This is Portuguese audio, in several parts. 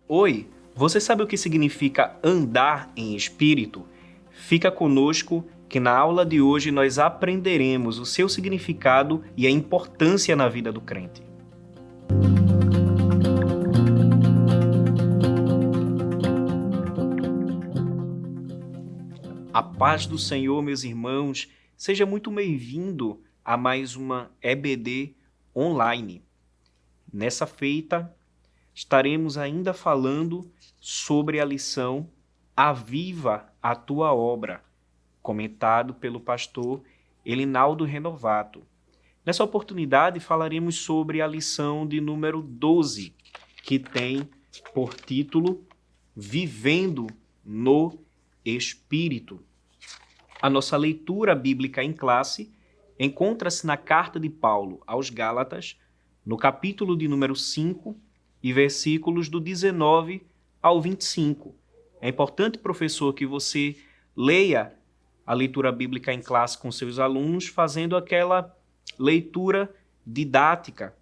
Oi, você sabe o que significa andar em espírito? Fica conosco que na aula de hoje nós aprenderemos o seu significado e a importância na vida do crente. A paz do Senhor, meus irmãos, seja muito bem-vindo a mais uma EBD online. Nessa feita, estaremos ainda falando sobre a lição Aviva a Tua Obra, comentado pelo pastor Elinaldo Renovato. Nessa oportunidade, falaremos sobre a lição de número 12, que tem por título Vivendo no Espírito. A nossa leitura bíblica em classe encontra-se na carta de Paulo aos Gálatas, no capítulo de número 5 e versículos do 19 ao 25. É importante, professor, que você leia a leitura bíblica em classe com seus alunos, fazendo aquela leitura didática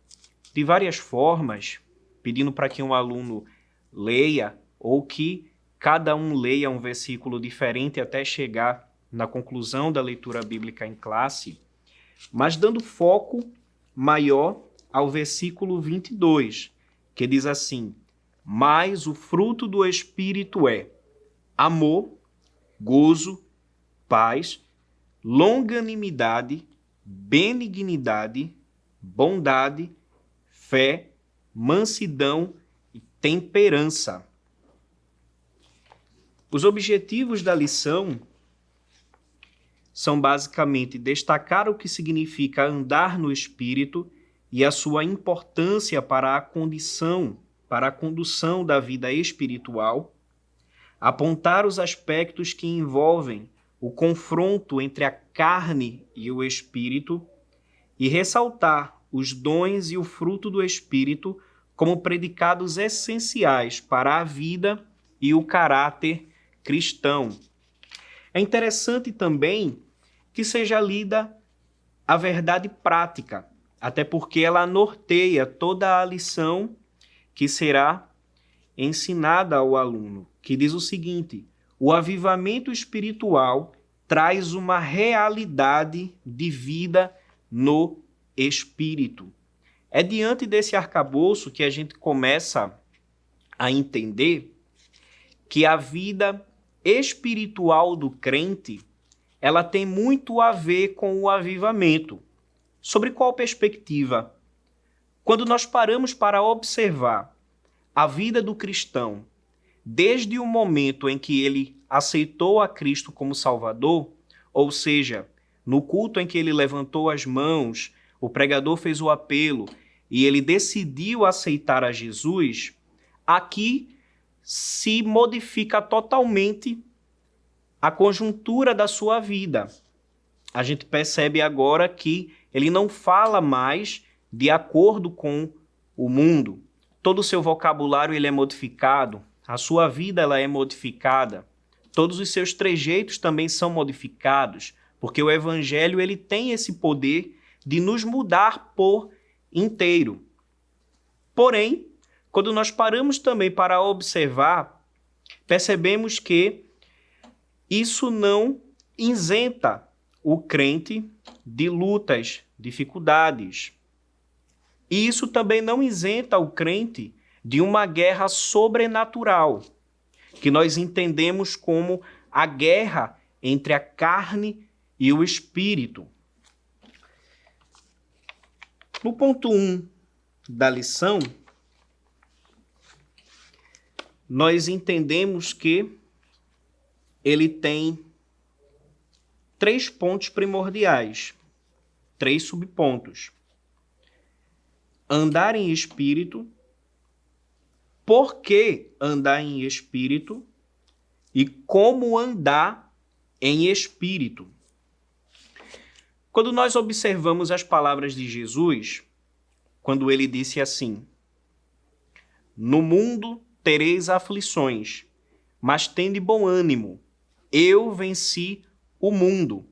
de várias formas, pedindo para que um aluno leia ou que cada um leia um versículo diferente até chegar na conclusão da leitura bíblica em classe, mas dando foco maior ao versículo 22, que diz assim: mas o fruto do Espírito é amor, gozo, paz, longanimidade, benignidade, bondade, fé, mansidão e temperança. Os objetivos da lição são basicamente destacar o que significa andar no Espírito e a sua importância para a condução da vida espiritual, apontar os aspectos que envolvem o confronto entre a carne e o Espírito e ressaltar os dons e o fruto do Espírito como predicados essenciais para a vida e o caráter cristão. É interessante também que seja lida a verdade prática, até porque ela norteia toda a lição que será ensinada ao aluno, que diz o seguinte: o avivamento espiritual traz uma realidade de vida no Espírito. É diante desse arcabouço que a gente começa a entender que a vida espiritual do crente, ela tem muito a ver com o avivamento. Sobre qual perspectiva? Quando nós paramos para observar a vida do cristão, desde o momento em que ele aceitou a Cristo como Salvador, ou seja, no culto em que ele levantou as mãos, o pregador fez o apelo e ele decidiu aceitar a Jesus, aqui se modifica totalmente a conjuntura da sua vida. A gente percebe agora que ele não fala mais de acordo com o mundo. Todo o seu vocabulário ele é modificado, a sua vida ela é modificada, todos os seus trejeitos também são modificados, porque o Evangelho ele tem esse poder de nos mudar por inteiro. Porém, quando nós paramos também para observar, percebemos que isso não isenta o crente de lutas, dificuldades. E isso também não isenta o crente de uma guerra sobrenatural, que nós entendemos como a guerra entre a carne e o espírito. No ponto 1 da lição, nós entendemos que ele tem 3 pontos primordiais, 3 subpontos. Andar em espírito, por que andar em espírito e como andar em espírito. Quando nós observamos as palavras de Jesus, quando ele disse assim: no mundo tereis aflições, mas tende bom ânimo, eu venci o mundo.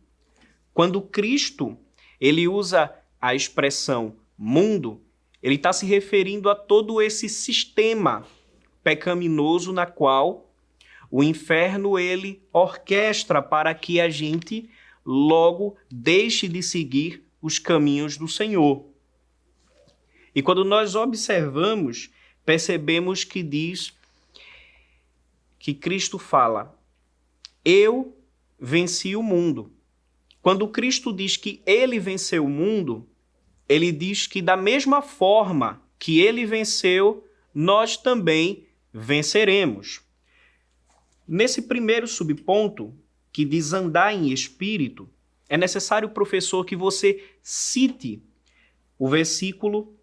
Quando Cristo ele usa a expressão mundo, ele está se referindo a todo esse sistema pecaminoso na qual o inferno ele orquestra para que a gente logo deixe de seguir os caminhos do Senhor. E quando nós observamos, percebemos que diz que Cristo fala: eu venci o mundo. Quando Cristo diz que ele venceu o mundo, ele diz que da mesma forma que ele venceu, nós também venceremos. Nesse primeiro subponto, que diz andar em espírito, é necessário, professor, que você cite o versículo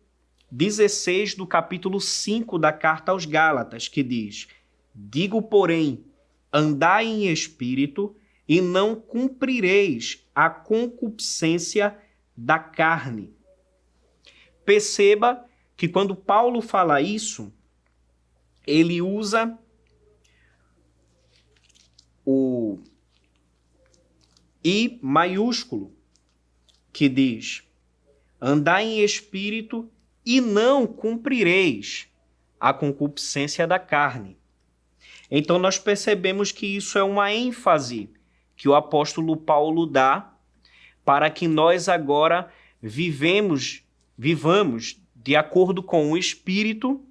16 do capítulo 5 da carta aos Gálatas, que diz: digo, porém, andai em espírito e não cumprireis a concupiscência da carne. Perceba que quando Paulo fala isso, ele usa o I maiúsculo, que diz: andai em espírito e não cumprireis a concupiscência da carne. Então nós percebemos que isso é uma ênfase que o apóstolo Paulo dá para que nós agora vivamos de acordo com o Espírito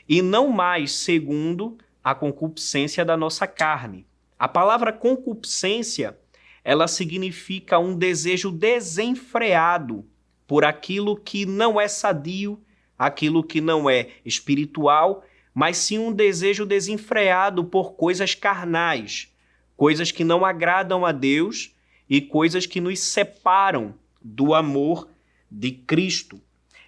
e não mais segundo a concupiscência da nossa carne. A palavra concupiscência, ela significa um desejo desenfreado por aquilo que não é sadio, aquilo que não é espiritual, mas sim um desejo desenfreado por coisas carnais, coisas que não agradam a Deus e coisas que nos separam do amor de Cristo.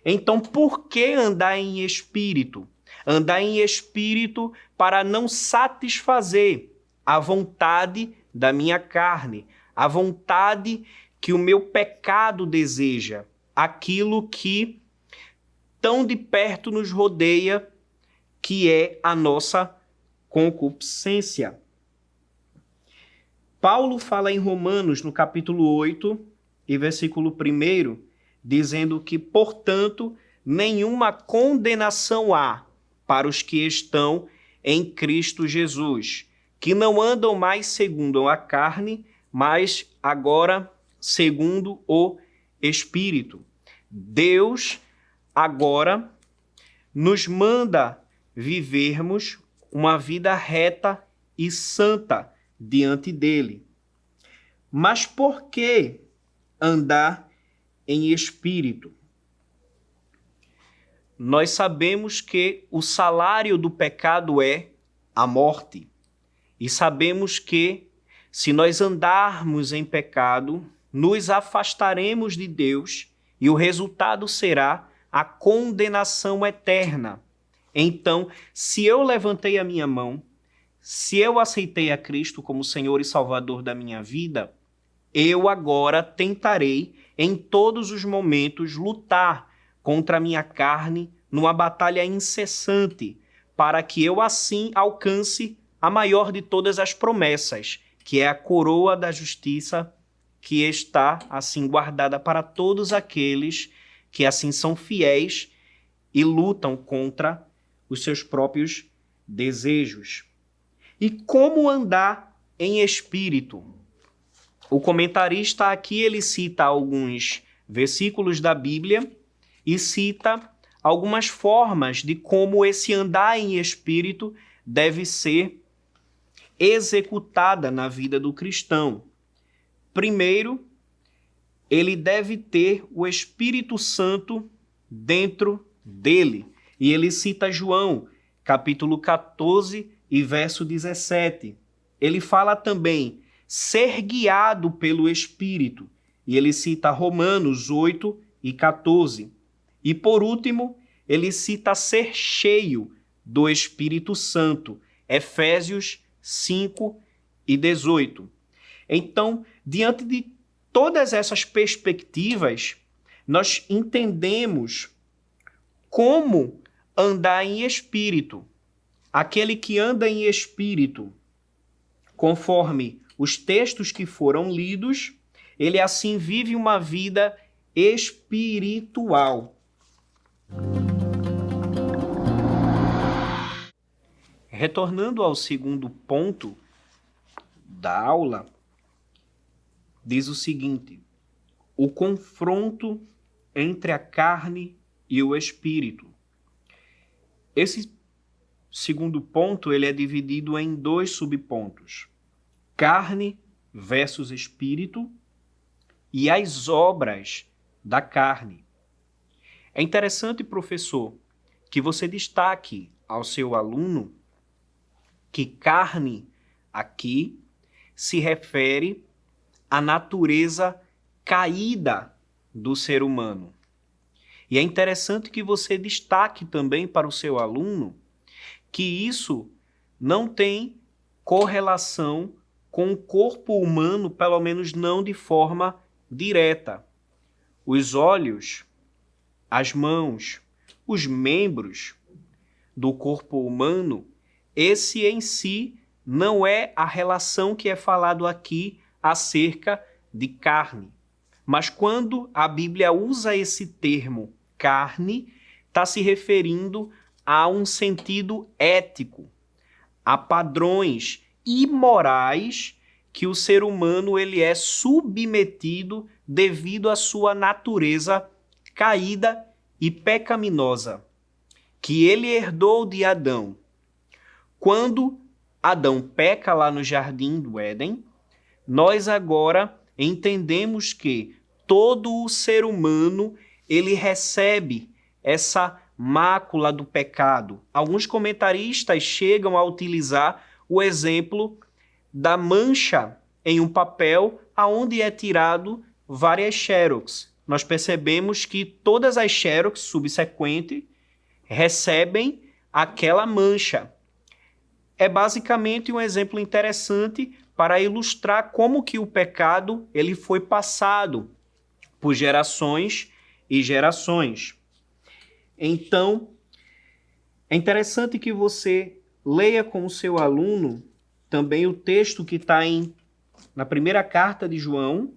Então, por que andar em espírito? Andar em espírito para não satisfazer a vontade da minha carne, a vontade que o meu pecado deseja, aquilo que tão de perto nos rodeia, que é a nossa concupiscência. Paulo fala em Romanos, no capítulo 8, e versículo 1, dizendo que, portanto, nenhuma condenação há para os que estão em Cristo Jesus, que não andam mais segundo a carne, mas agora segundo o Espírito. Deus agora nos manda vivermos uma vida reta e santa diante dele. Mas por que andar em espírito? Nós sabemos que o salário do pecado é a morte. E sabemos que, se nós andarmos em pecado, nos afastaremos de Deus e o resultado será a condenação eterna. Então, se eu levantei a minha mão, se eu aceitei a Cristo como Senhor e Salvador da minha vida, eu agora tentarei, em todos os momentos, lutar contra a minha carne numa batalha incessante, para que eu assim alcance a maior de todas as promessas, que é a coroa da justiça, que está assim guardada para todos aqueles que assim são fiéis e lutam contra os seus próprios desejos. E como andar em espírito? O comentarista aqui ele cita alguns versículos da Bíblia e cita algumas formas de como esse andar em espírito deve ser executada na vida do cristão. Primeiro, ele deve ter o Espírito Santo dentro dele. E ele cita João, capítulo 14 e verso 17. Ele fala também ser guiado pelo Espírito. E ele cita Romanos 8 e 14. E por último, ele cita ser cheio do Espírito Santo. Efésios 5 e 18. Então, diante de todas essas perspectivas, nós entendemos como andar em espírito. Aquele que anda em espírito, conforme os textos que foram lidos, ele assim vive uma vida espiritual. Retornando ao segundo ponto da aula, diz o seguinte: o confronto entre a carne e o espírito. Esse segundo ponto ele é dividido em 2 subpontos: carne versus espírito e as obras da carne. É interessante, professor, que você destaque ao seu aluno que carne aqui se refere à natureza caída do ser humano. E é interessante que você destaque também para o seu aluno que isso não tem correlação com o corpo humano, pelo menos não de forma direta. Os olhos, as mãos, os membros do corpo humano, esse em si não é a relação que é falado aqui acerca de carne. Mas quando a Bíblia usa esse termo carne, está se referindo a um sentido ético, a padrões imorais que o ser humano ele é submetido devido à sua natureza caída e pecaminosa, que ele herdou de Adão. Quando Adão peca lá no jardim do Éden, nós agora entendemos que todo o ser humano ele recebe essa mácula do pecado. Alguns comentaristas chegam a utilizar o exemplo da mancha em um papel aonde é tirado várias xerox. Nós percebemos que todas as xerox subsequentes recebem aquela mancha. É basicamente um exemplo interessante para ilustrar como que o pecado ele foi passado por gerações e gerações. Então, é interessante que você leia com o seu aluno também o texto que está na primeira carta de João,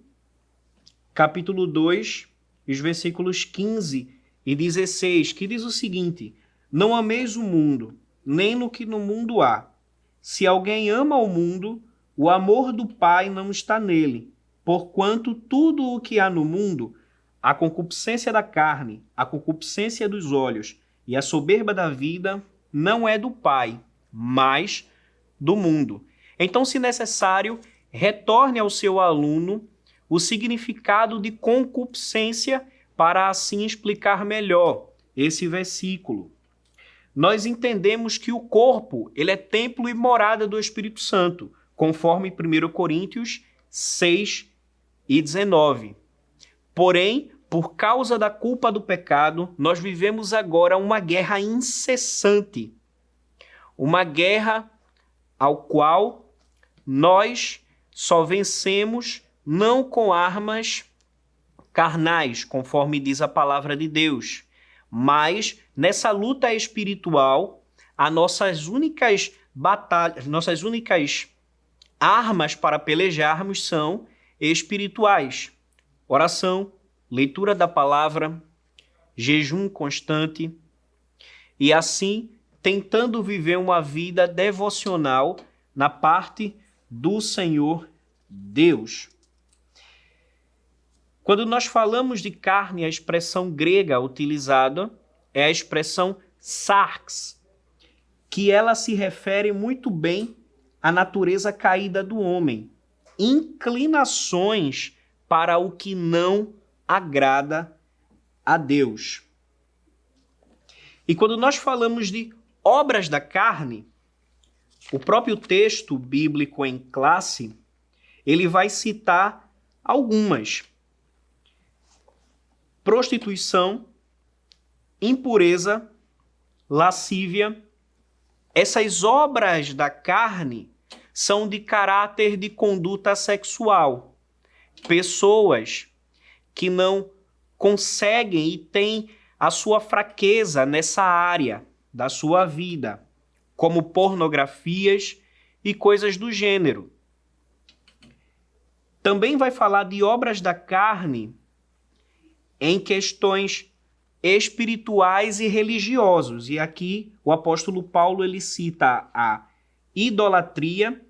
capítulo 2, os versículos 15 e 16, que diz o seguinte: não ameis o mundo, nem no que no mundo há. Se alguém ama o mundo, o amor do Pai não está nele, porquanto tudo o que há no mundo, a concupiscência da carne, a concupiscência dos olhos e a soberba da vida, não é do Pai, mas do mundo. Então, se necessário, retorne ao seu aluno o significado de concupiscência para assim explicar melhor esse versículo. Nós entendemos que o corpo ele é templo e morada do Espírito Santo, conforme 1 Coríntios 6 e 19. Porém, por causa da culpa do pecado, nós vivemos agora uma guerra incessante, uma guerra ao qual nós só vencemos não com armas carnais, conforme diz a palavra de Deus, mas nessa luta espiritual, as nossas únicas batalhas, nossas únicas armas para pelejarmos são espirituais. Oração, leitura da palavra, jejum constante e assim tentando viver uma vida devocional na parte do Senhor Deus. Quando nós falamos de carne, a expressão grega utilizada é a expressão sarx, que ela se refere muito bem à natureza caída do homem, inclinações para o que não agrada a Deus. E quando nós falamos de obras da carne, o próprio texto bíblico em classe, ele vai citar algumas: prostituição, impureza, lascívia. Essas obras da carne são de caráter de conduta sexual. Pessoas que não conseguem e têm a sua fraqueza nessa área da sua vida, como pornografias e coisas do gênero. Também vai falar de obras da carne em questões espirituais e religiosos. E aqui o apóstolo Paulo ele cita a idolatria.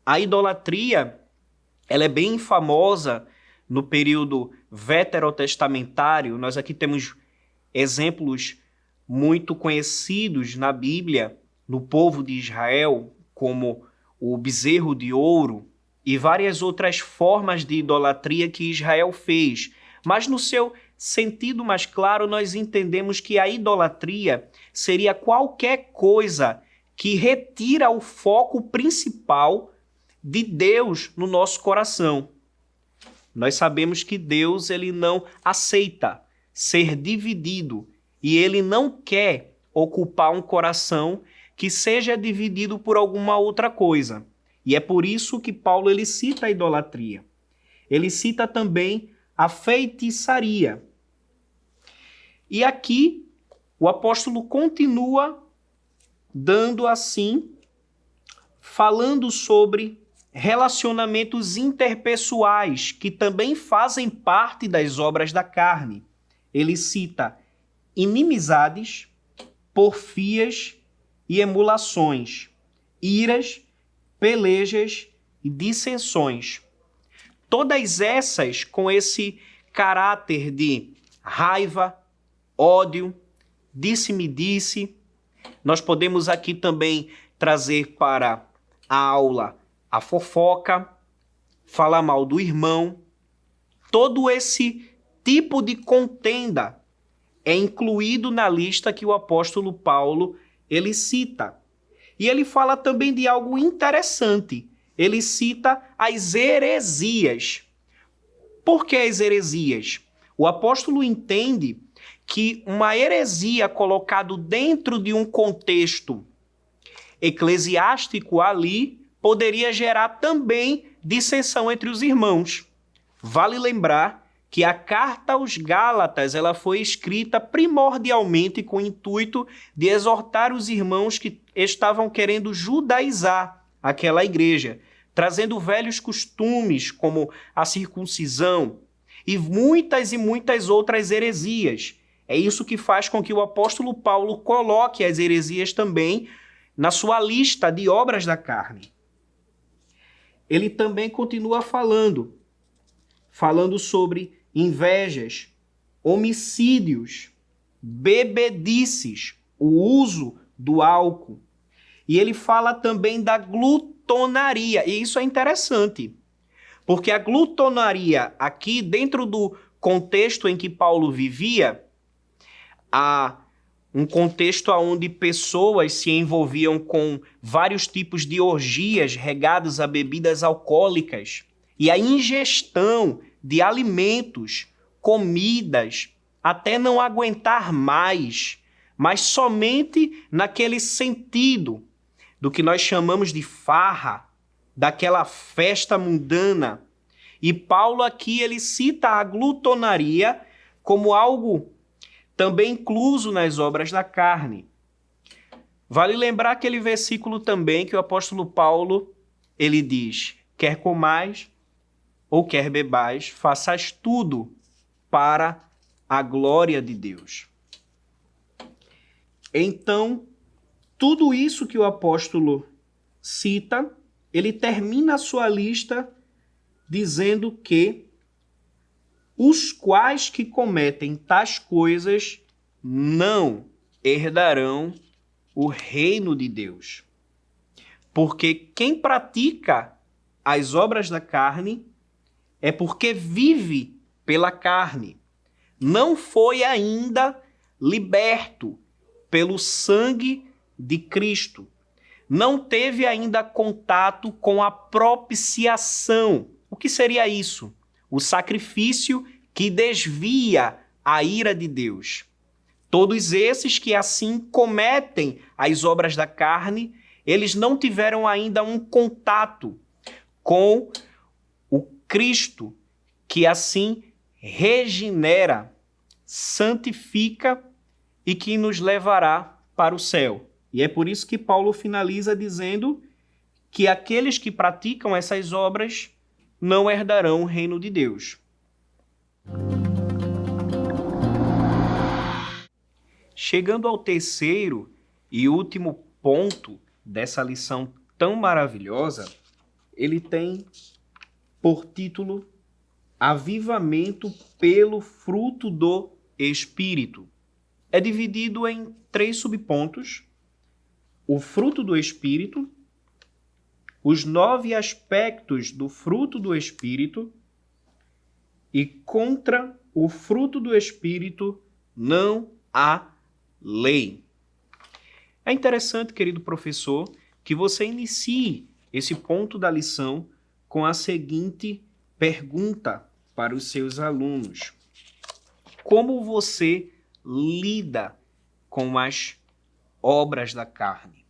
A idolatria ela é bem famosa no período veterotestamentário. Nós aqui temos exemplos muito conhecidos na Bíblia, no povo de Israel, como o bezerro de ouro e várias outras formas de idolatria que Israel fez. Mas no seu sentido mais claro, nós entendemos que a idolatria seria qualquer coisa que retira o foco principal de Deus no nosso coração. Nós sabemos que Deus ele não aceita ser dividido e ele não quer ocupar um coração que seja dividido por alguma outra coisa. E é por isso que Paulo ele cita a idolatria. Ele cita também a feitiçaria. E aqui o apóstolo continua dando assim, falando sobre relacionamentos interpessoais que também fazem parte das obras da carne. Ele cita inimizades, porfias e emulações, iras, pelejas e dissensões. Todas essas com esse caráter de raiva, ódio, disse-me-disse. Nós podemos aqui também trazer para a aula a fofoca, falar mal do irmão. Todo esse tipo de contenda é incluído na lista que o apóstolo Paulo ele cita. E ele fala também de algo interessante. Ele cita as heresias. Por que as heresias? O apóstolo entende que uma heresia colocada dentro de um contexto eclesiástico ali poderia gerar também dissensão entre os irmãos. Vale lembrar que a carta aos Gálatas ela foi escrita primordialmente com o intuito de exortar os irmãos que estavam querendo judaizar aquela igreja, trazendo velhos costumes como a circuncisão e muitas outras heresias. É isso que faz com que o apóstolo Paulo coloque as heresias também na sua lista de obras da carne. Ele também continua falando sobre invejas, homicídios, bebedices, o uso do álcool. E ele fala também da glutonaria. E isso é interessante, porque a glutonaria aqui, dentro do contexto em que Paulo vivia, há um contexto onde pessoas se envolviam com vários tipos de orgias regadas a bebidas alcoólicas e a ingestão de alimentos, comidas, até não aguentar mais, mas somente naquele sentido do que nós chamamos de farra, daquela festa mundana. E Paulo aqui ele cita a glutonaria como algo também incluso nas obras da carne. Vale lembrar aquele versículo também que o apóstolo Paulo ele diz: quer comais ou quer bebais, faças tudo para a glória de Deus. Então, tudo isso que o apóstolo cita, ele termina a sua lista dizendo que os quais que cometem tais coisas não herdarão o reino de Deus. Porque quem pratica as obras da carne é porque vive pela carne. Não foi ainda liberto pelo sangue de Cristo. Não teve ainda contato com a propiciação. O que seria isso? O sacrifício que desvia a ira de Deus. Todos esses que assim cometem as obras da carne, eles não tiveram ainda um contato com o Cristo, que assim regenera, santifica e que nos levará para o céu. E é por isso que Paulo finaliza dizendo que aqueles que praticam essas obras não herdarão o reino de Deus. Chegando ao terceiro e último ponto dessa lição tão maravilhosa, ele tem por título Avivamento pelo fruto do Espírito. É dividido em 3 subpontos: o fruto do Espírito, os 9 aspectos do fruto do Espírito e contra o fruto do Espírito não há lei. É interessante, querido professor, que você inicie esse ponto da lição com a seguinte pergunta para os seus alunos: como você lida com as obras da carne?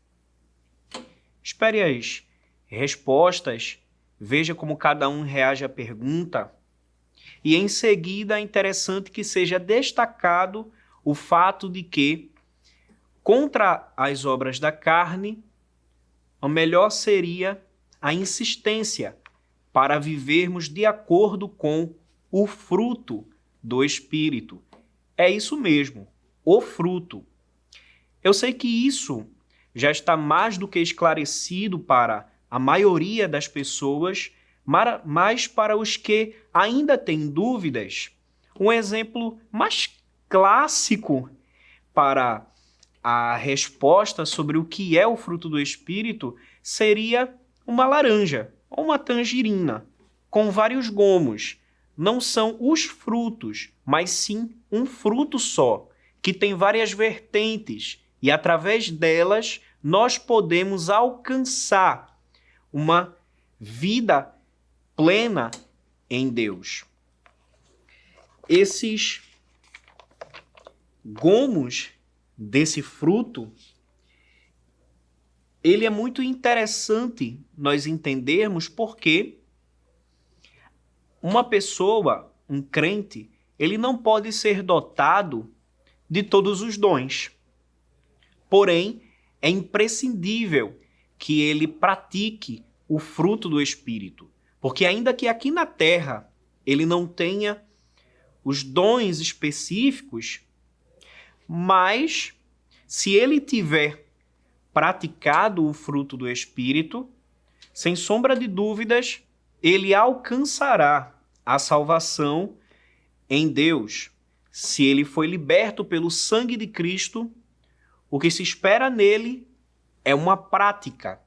Espere as respostas, veja como cada um reage à pergunta, e em seguida é interessante que seja destacado o fato de que, contra as obras da carne, o melhor seria a insistência para vivermos de acordo com o fruto do Espírito. É isso mesmo, o fruto. Eu sei que isso já está mais do que esclarecido para a maioria das pessoas, mas para os que ainda têm dúvidas, um exemplo mais clássico para a resposta sobre o que é o fruto do Espírito seria uma laranja ou uma tangerina com vários gomos. Não são os frutos, mas sim um fruto só, que tem várias vertentes e através delas nós podemos alcançar uma vida plena em Deus. Esses gomos desse fruto, ele é muito interessante nós entendermos porque uma pessoa, um crente, ele não pode ser dotado de todos os dons. Porém, é imprescindível que ele pratique o fruto do Espírito, porque ainda que aqui na terra ele não tenha os dons específicos, mas se ele tiver praticado o fruto do Espírito, sem sombra de dúvidas, ele alcançará a salvação em Deus. Se ele foi liberto pelo sangue de Cristo, o que se espera nele é uma prática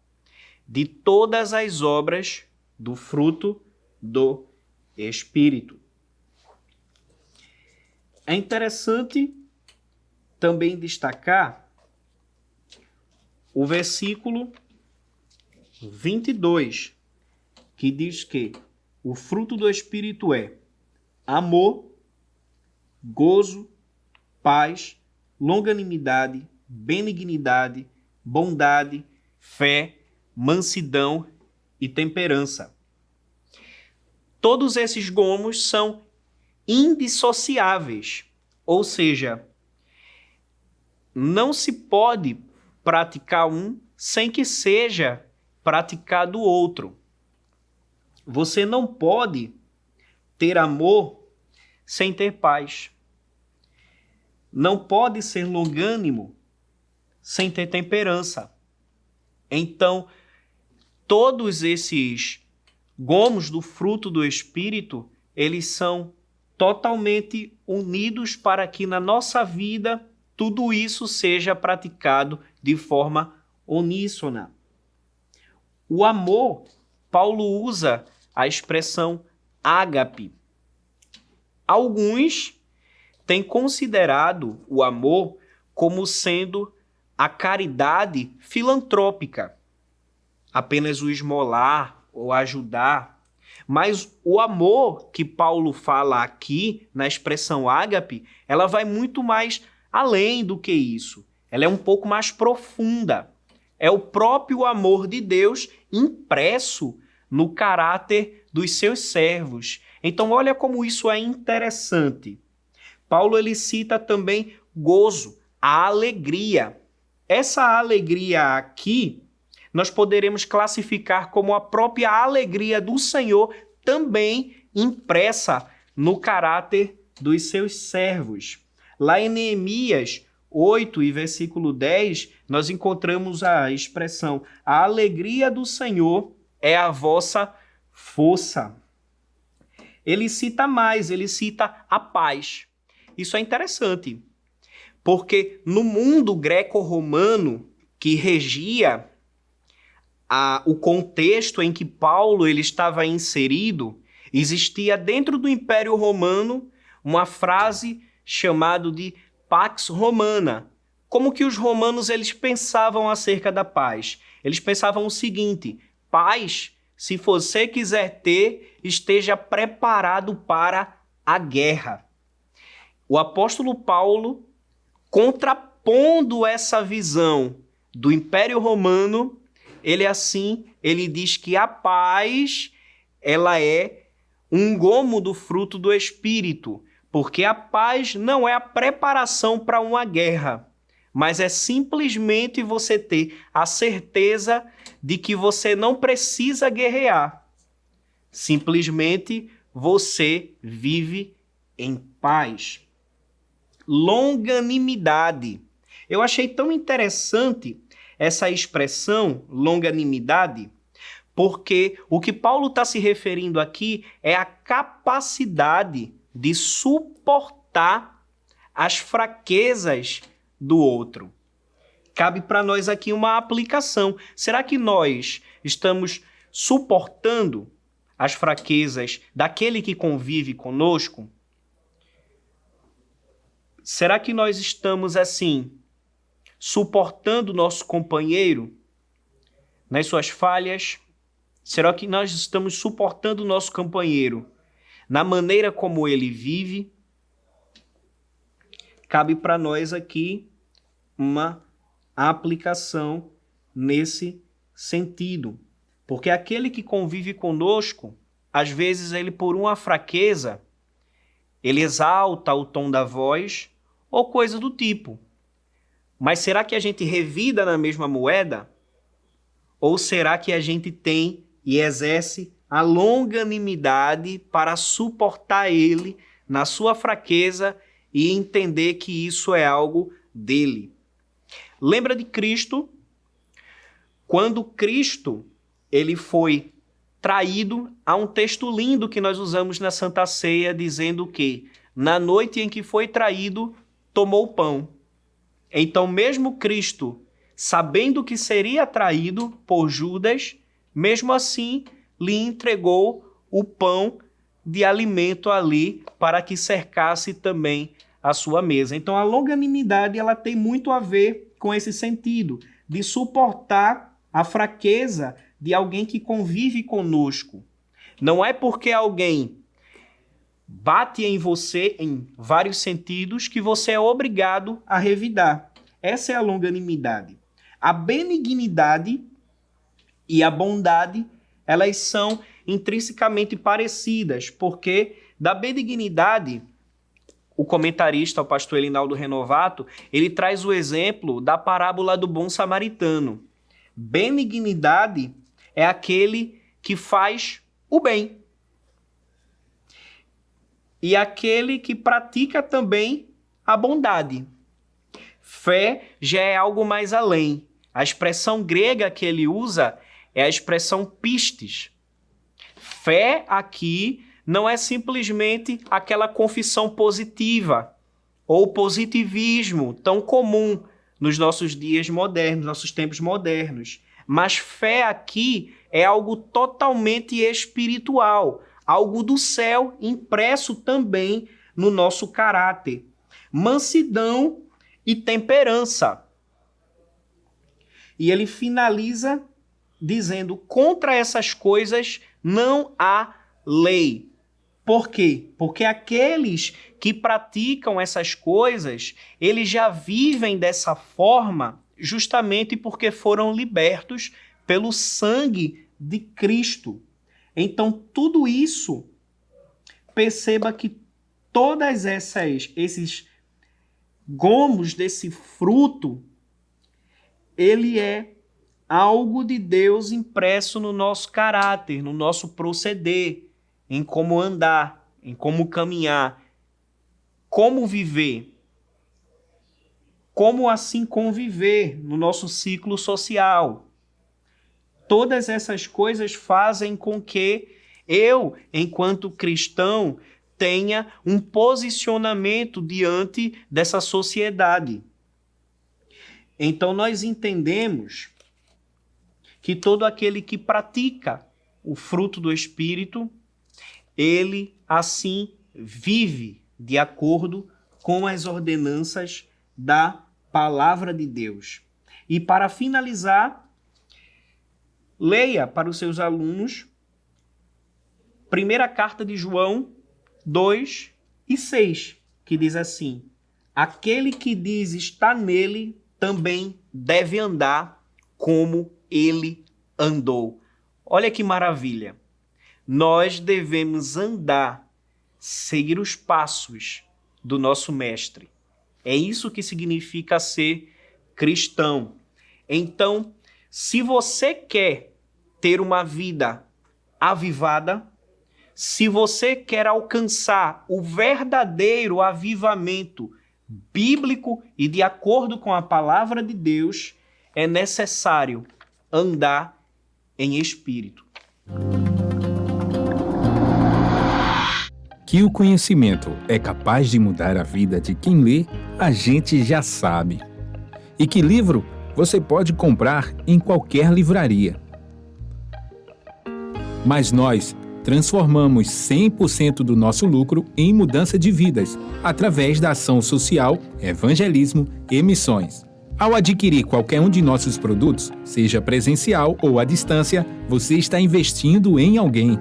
de todas as obras do fruto do Espírito. É interessante também destacar o versículo 22, que diz que o fruto do Espírito é amor, gozo, paz, longanimidade, benignidade, bondade, fé, mansidão e temperança. Todos esses gomos são indissociáveis, ou seja, não se pode praticar um sem que seja praticado o outro. Você não pode ter amor sem ter paz. Não pode ser longânimo sem ter temperança. Então, todos esses gomos do fruto do Espírito, eles são totalmente unidos para que na nossa vida tudo isso seja praticado de forma uníssona. O amor, Paulo usa a expressão ágape. Alguns têm considerado o amor como sendo a caridade filantrópica, apenas o esmolar ou ajudar. Mas o amor que Paulo fala aqui, na expressão ágape, ela vai muito mais além do que isso. Ela é um pouco mais profunda. É o próprio amor de Deus impresso no caráter dos seus servos. Então, olha como isso é interessante. Paulo ele cita também gozo, a alegria. Essa alegria aqui, nós poderemos classificar como a própria alegria do Senhor, também impressa no caráter dos seus servos. Lá em Neemias 8 e versículo 10, nós encontramos a expressão: a alegria do Senhor é a vossa força. Ele cita mais, ele cita a paz. Isso é interessante, porque no mundo greco-romano que regia o contexto em que Paulo ele estava inserido, existia dentro do Império Romano uma frase chamada de Pax Romana. Como que os romanos eles pensavam acerca da paz? Eles pensavam o seguinte: paz, se você quiser ter, esteja preparado para a guerra. O apóstolo Paulo, contrapondo essa visão do Império Romano, ele diz que a paz, ela é um gomo do fruto do Espírito, porque a paz não é a preparação para uma guerra, mas é simplesmente você ter a certeza de que você não precisa guerrear. Simplesmente você vive em paz. Longanimidade. Eu achei tão interessante essa expressão, longanimidade, porque o que Paulo está se referindo aqui é a capacidade de suportar as fraquezas do outro. Cabe para nós aqui uma aplicação. Será que nós estamos suportando as fraquezas daquele que convive conosco? Será que nós estamos, assim, suportando o nosso companheiro nas suas falhas? Será que nós estamos suportando o nosso companheiro na maneira como ele vive? Cabe para nós aqui uma aplicação nesse sentido. Porque aquele que convive conosco, às vezes ele por uma fraqueza, ele exalta o tom da voz ou coisa do tipo. Mas será que a gente revida na mesma moeda? Ou será que a gente tem e exerce a longanimidade para suportar ele na sua fraqueza e entender que isso é algo dele? Lembra de Cristo? Quando Cristo ele foi traído, há um texto lindo que nós usamos na Santa Ceia dizendo que na noite em que foi traído, tomou o pão. Então, mesmo Cristo, sabendo que seria traído por Judas, mesmo assim, lhe entregou o pão de alimento ali para que cercasse também a sua mesa. Então, a longanimidade ela tem muito a ver com esse sentido, de suportar a fraqueza de alguém que convive conosco. Não é porque alguém bate em você em vários sentidos que você é obrigado a revidar. Essa é a longanimidade. A benignidade e a bondade, elas são intrinsecamente parecidas, porque da benignidade, o comentarista, o pastor Elinaldo Renovato, ele traz o exemplo da parábola do bom samaritano. Benignidade é aquele que faz o bem. E aquele que pratica também a bondade. Fé já é algo mais além. A expressão grega que ele usa é a expressão pistes. Fé aqui não é simplesmente aquela confissão positiva ou positivismo tão comum nos nossos dias modernos, nossos tempos modernos. Mas fé aqui é algo totalmente espiritual, algo do céu impresso também no nosso caráter. Mansidão e temperança. E ele finaliza dizendo: contra essas coisas não há lei. Por quê? Porque aqueles que praticam essas coisas, eles já vivem dessa forma justamente porque foram libertos pelo sangue de Cristo. Então, tudo isso, perceba que todas esses gomos desse fruto, ele é algo de Deus impresso no nosso caráter, no nosso proceder, em como andar, em como caminhar, como viver. como assim conviver no nosso ciclo social. Todas essas coisas fazem com que eu, enquanto cristão, tenha um posicionamento diante dessa sociedade. Então nós entendemos que todo aquele que pratica o fruto do Espírito, ele assim vive de acordo com as ordenanças da palavra de Deus. E para finalizar, leia para os seus alunos primeira carta de João 2:6, que diz assim: aquele que diz estar nele também deve andar como ele andou. Olha que maravilha! Nós devemos andar, seguir os passos do nosso mestre. É isso que significa ser cristão. Então, se você quer ter uma vida avivada, se você quer alcançar o verdadeiro avivamento bíblico e de acordo com a palavra de Deus, é necessário andar em espírito. Que o conhecimento é capaz de mudar a vida de quem lê, a gente já sabe. E que livro você pode comprar em qualquer livraria. Mas nós transformamos 100% do nosso lucro em mudança de vidas, através da ação social, evangelismo e missões. Ao adquirir qualquer um de nossos produtos, seja presencial ou à distância, você está investindo em alguém.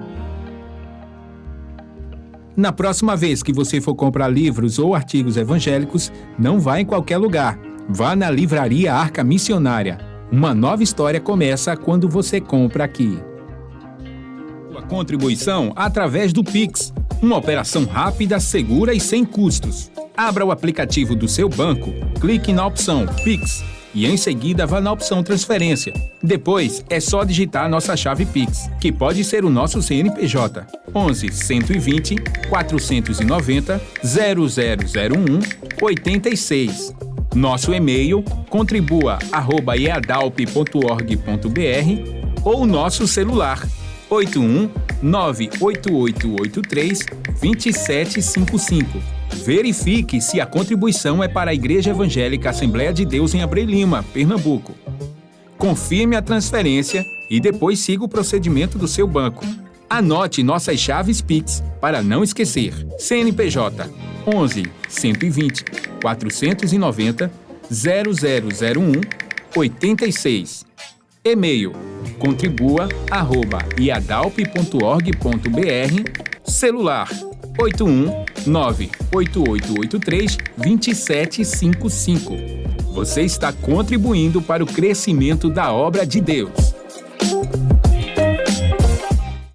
Na próxima vez que você for comprar livros ou artigos evangélicos, não vá em qualquer lugar. Vá na Livraria Arca Missionária. Uma nova história começa quando você compra aqui. Sua contribuição através do Pix. Uma operação rápida, segura e sem custos. Abra o aplicativo do seu banco, clique na opção Pix e em seguida vá na opção Transferência. Depois é só digitar nossa chave Pix, que pode ser o nosso CNPJ 11 120 490 0001 86. Nosso e-mail contribua@eadalp.org.br ou nosso celular 81 98883 2755. Verifique se a contribuição é para a Igreja Evangélica Assembleia de Deus em Abreu Lima, Pernambuco. Confirme a transferência e depois siga o procedimento do seu banco. Anote nossas chaves Pix para não esquecer. CNPJ 11 120 490 0001 86. E-mail contribua@iadalp.org.br. Celular 81 98883 2755. Você está contribuindo para o crescimento da obra de Deus.